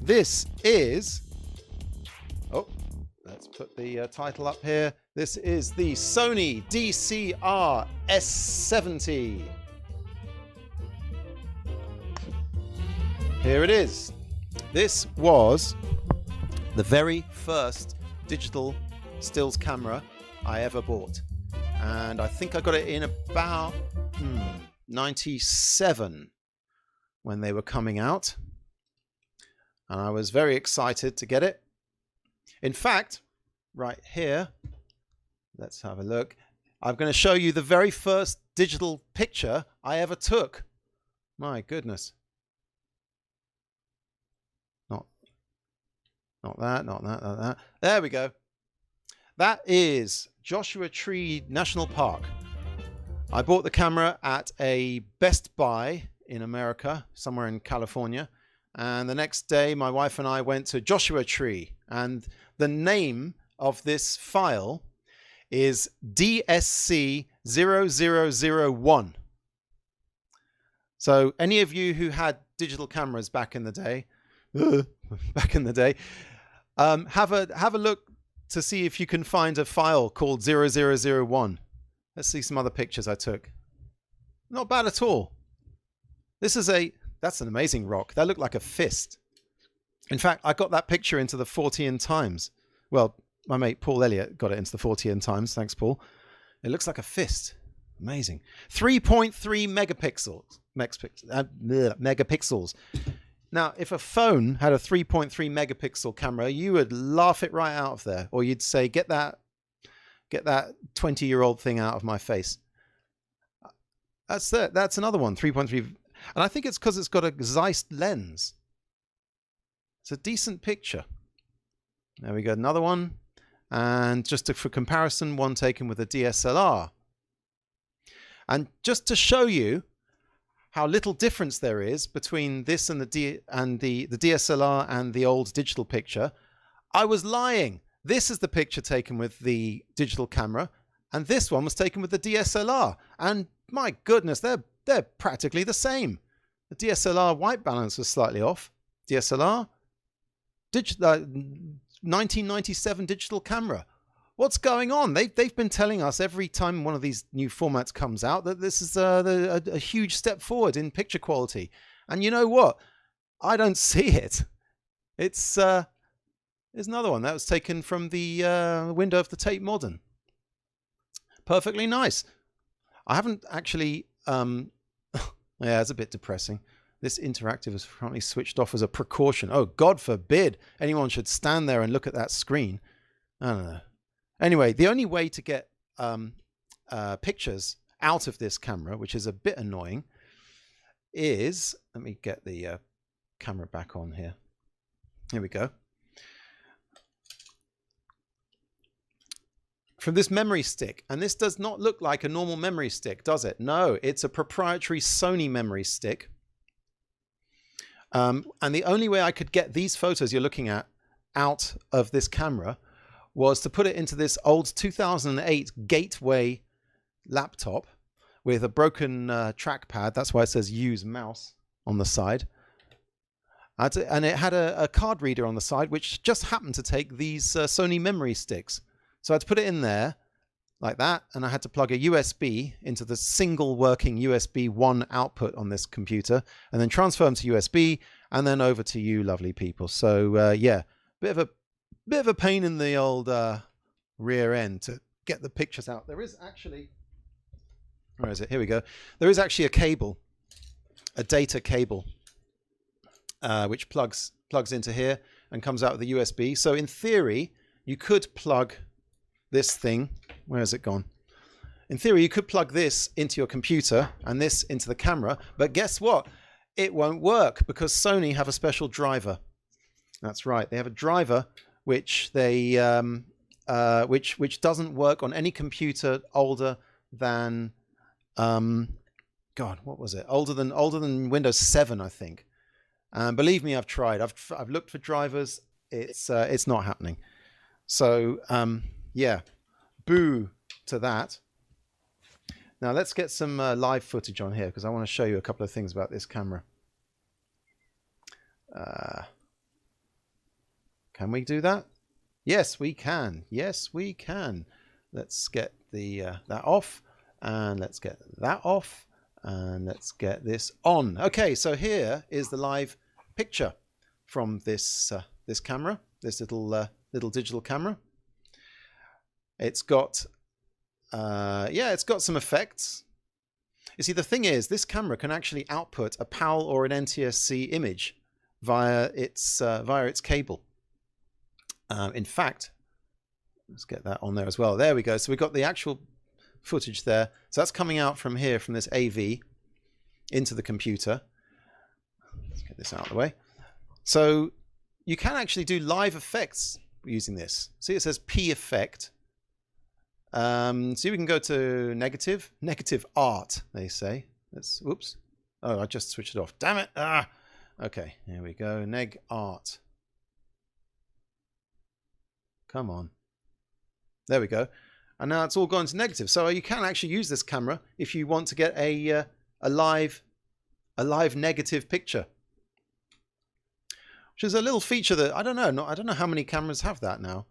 This is, oh, let's put the title up here. This is the Sony DCR S70. Here it is. This was the very first digital stills camera I ever bought. And I think I got it in about 97 when they were coming out. And I was very excited to get it. In fact, right here, let's have a look. I'm going to show you the very first digital picture I ever took. My goodness. Not that, not that, not that. There we go. That is Joshua Tree National Park. I bought the camera at a Best Buy in America, somewhere in California. And the next day, my wife and I went to Joshua Tree. And the name of this file is DSC0001. So any of you who had digital cameras back in the day, have a look to see if you can find a file called 0001. Let's see some other pictures I took. Not bad at all. That's an amazing rock. That looked like a fist. In fact, I got that picture into the 40 Times. Well, my mate Paul Elliott got it into the 40 Times. Thanks, Paul. It looks like a fist. Amazing. 3.3 megapixels. Now, if a phone had a 3.3 megapixel camera, you would laugh it right out of there. Or you'd say, get that 20-year-old thing out of my face. That's another one, 3.3. And I think it's because it's got a Zeiss lens. It's a decent picture. There we go, another one. And just for comparison, one taken with a DSLR. And just to show you how little difference there is between this and the DSLR and the old digital picture, I was lying. This is the picture taken with the digital camera, and this one was taken with the DSLR. And my goodness, they're practically the same. The DSLR white balance was slightly off. DSLR, 1997 digital camera. What's going on? They've been telling us every time one of these new formats comes out that this is a huge step forward in picture quality. And you know what? I don't see it. There's another one that was taken from the window of the Tate Modern. Perfectly nice. I haven't actually... yeah, it's a bit depressing. This interactive is currently switched off as a precaution. Oh, God forbid anyone should stand there and look at that screen. I don't know. Anyway, the only way to get pictures out of this camera, which is a bit annoying, is... Let me get the camera back on here. Here we go. From this memory stick. And this does not look like a normal memory stick, does it? No, it's a proprietary Sony memory stick. And the only way I could get these photos you're looking at out of this camera was to put it into this old 2008 Gateway laptop with a broken trackpad. That's why it says use mouse on the side. And it had a card reader on the side, which just happened to take these Sony memory sticks. So I had to put it in there like that, and I had to plug a USB into the single working USB 1 output on this computer, and then transfer them to USB, and then over to you lovely people. So yeah, bit of a pain in the old rear end to get the pictures out. There is actually, where is it? Here we go. There is actually a cable, a data cable, which plugs into here and comes out with the USB. So in theory, you could plug this thing. Where has it gone? In theory, you could plug this into your computer and this into the camera, but guess what? It won't work because Sony have a special driver. That's right. They have a driver which they which doesn't work on any computer older than God, what was it? Older than Windows 7, I think. Believe me, I've tried. I've looked for drivers. It's not happening. So yeah, boo to that. Now let's get some live footage on here because I want to show you a couple of things about this camera. Can we do that? Yes, we can. Yes, we can. Let's get the that off, and let's get that off, and let's get this on. Okay, so here is the live picture from this this camera, this little digital camera. It's got yeah, it's got some effects. You see, the thing is, this camera can actually output a PAL or an NTSC image via its cable. In fact, let's get that on there as well. There we go. So we've got the actual footage there. So that's coming out from here, from this AV into the computer. Let's get this out of the way. So you can actually do live effects using this. See, it says P effect. So we can go to negative art, they say. Let's, whoops. Oh, I just switched it off. Damn it. Ah. Okay, here we go. Neg art. Come on. There we go. And now it's all gone to negative. So you can actually use this camera if you want to get a live negative picture, which is a little feature that I don't know how many cameras have that now.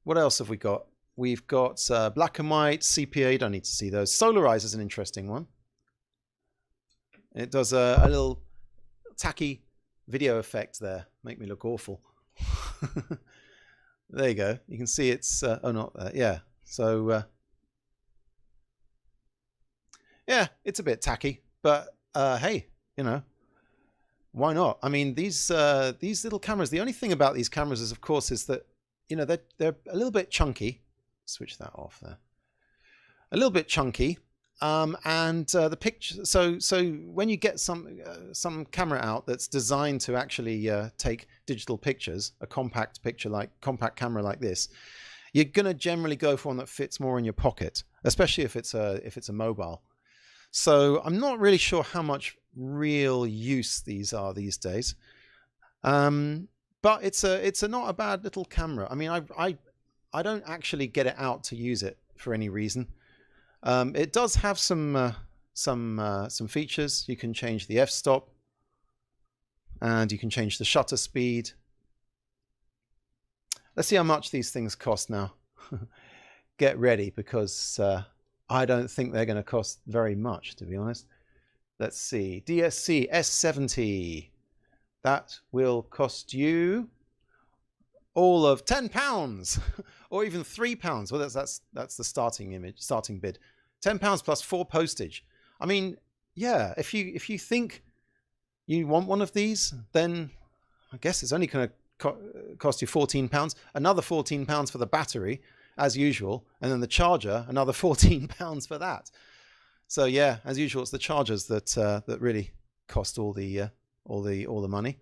What else have we got? We've got black and white, CPA. Don't need to see those. Solarize is an interesting one. It does a little tacky video effect there. Make me look awful. There you go. You can see it's oh, not there. Yeah. So yeah, it's a bit tacky, but hey, you know, why not? I mean, these little cameras. The only thing about these cameras is, of course, is that, you know, they're a little bit chunky. Switch that off there. A little bit chunky, and the picture. So when you get some camera out that's designed to actually take digital pictures, a compact camera like this, you're gonna generally go for one that fits more in your pocket, especially if it's a mobile. So I'm not really sure how much real use these are these days, but it's not a bad little camera. I mean, I don't actually get it out to use it for any reason. It does have some features. You can change the f-stop, and you can change the shutter speed. Let's see how much these things cost now. Get ready, because I don't think they're going to cost very much, to be honest. Let's see. DSC S70. That will cost you all of £10 or even £3. Well, that's the starting bid. £10 plus 4 postage. I mean, yeah, if you think you want one of these, then I guess it's only going to cost you £14. Another £14 for the battery, as usual, and then the charger, another £14 for that. So yeah, as usual, it's the chargers that really cost all the money.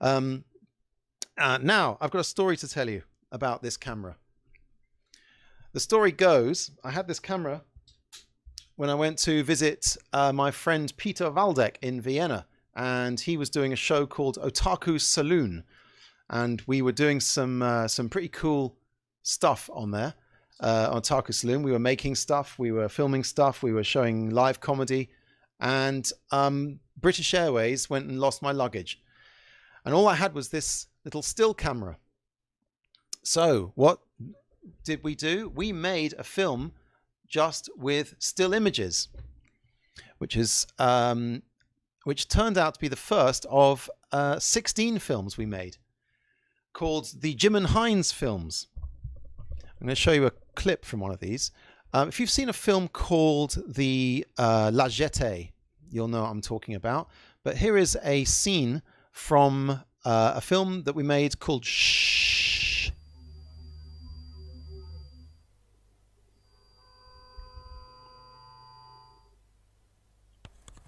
Now, I've got a story to tell you about this camera. The story goes, I had this camera when I went to visit my friend Peter Waldeck in Vienna, and he was doing a show called Otaku Saloon, and we were doing some pretty cool stuff on there. On Otaku Saloon, we were making stuff, we were filming stuff, we were showing live comedy, and British Airways went and lost my luggage. And all I had was this little still camera. So what did we do? We made a film just with still images, which turned out to be the first of 16 films we made, called the Jim and Hines films. I'm going to show you a clip from one of these. If you've seen a film called the La Jetée, you'll know what I'm talking about. But here is a scene from a film that we made called Shh.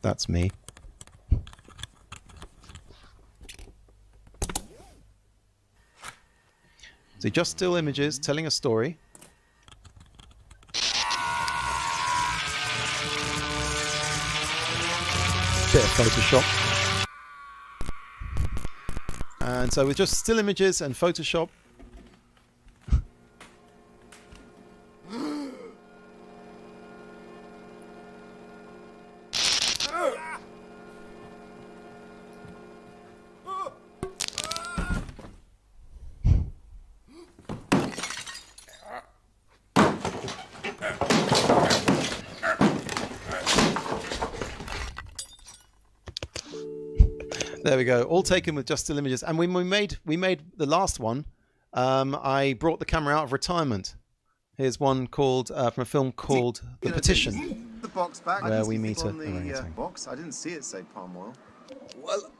That's me. So just still images telling a story. Bit of Photoshop. And so with just still images and Photoshop, There we go. All taken with just still images. And when we made the last one, I brought the camera out of retirement. Here's one called from a film called The Petition, the box back. where we meet on a the box. I didn't see it say palm oil. Well,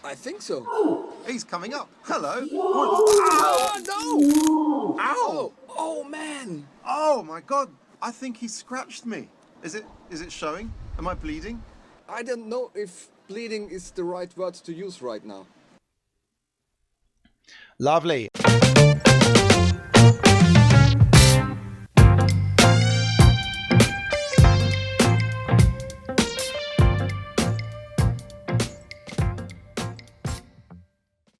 I think so. He's coming up. Hello. Oh, no! Ow! Oh, man! Oh my God! I think he scratched me. Is it showing? Am I bleeding? I don't know if bleeding is the right word to use right now. Lovely.